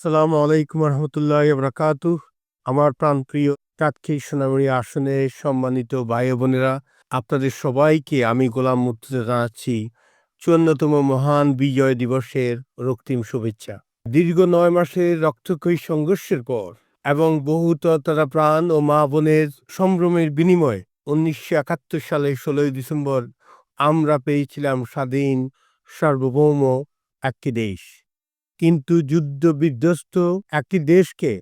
আসসালামু আলাইকুম রহমতুল্লাহ বরকাতুহ। আমার প্রাণপ্রিয় চাটখিল সোনামুড়ি আসনের সম্মানিত ভাই বোনেরা, আপনাদের সবাইকে আমি গোলাম মুর্তজা জানাচ্ছি ৫৪তম মহান বিজয় দিবসের রক্তিম শুভেচ্ছা। দীর্ঘ ৯ মাসের রক্তক্ষয়ী সংঘর্ষের পর এবং বহু তারা প্রাণ ও মা বোনের সম্ভ্রমের বিনিময়ে ১৯৭১ সালের ১৬ই ডিসেম্বর আমরা পেয়েছিলাম স্বাধীন সার্বভৌম একটি দেশ। কিন্তু যুদ্ধ বিধ্বস্ত একটি দেশকে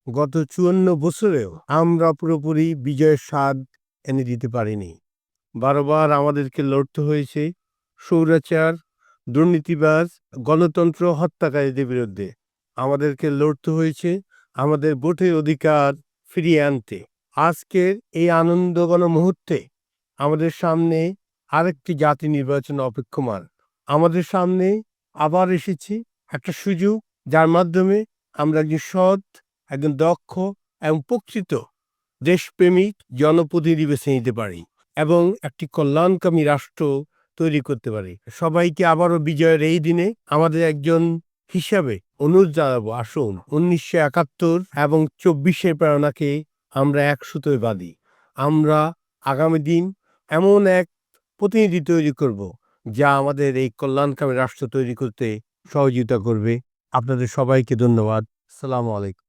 গত ৫৪ বছরেও আমরা পুরোপুরি বিজয়ের স্বাদ এনে দিতে পারিনি। বারবার আমাদেরকে লড়তে হয়েছে স্বৈরাচার, দুর্নীতিবাজ, গণতন্ত্র হত্যাকারীদের বিরুদ্ধে। আমাদেরকে লড়তে হয়েছে আমাদের ভোটের অধিকার ফিরিয়ে আনতে। আজকের এই আনন্দঘন মুহূর্তে আমাদের সামনে আরেকটি জাতীয় নির্বাচন অপেক্ষমান। আমাদের সামনে আবার এসেছে একটা সুযোগ, যার মাধ্যমে আমরা একজন সৎ, একজন দক্ষ এবং প্রকৃত দেশপ্রেমিক জনপ্রতিনিধি বেছে নিতে পারি এবং একটি কল্যাণকামী রাষ্ট্র তৈরি করতে পারি। সবাইকে আবারও বিজয়ের এই দিনে আমাদের একজন হিসাবে অনুরোধ জানাবো, আসুন ১৯৭১ এবং ২৪-এর প্রেরণাকে আমরা এক সুতোয় বাঁধি। আমরা আগামী দিন এমন এক প্রতিনিধি তৈরি করব, যা আমাদের এই কল্যাণকামী রাষ্ট্র তৈরি করতে সহযোগিতা করবে। আপনাদের সবাইকে ধন্যবাদ। আসসালামু আলাইকুম।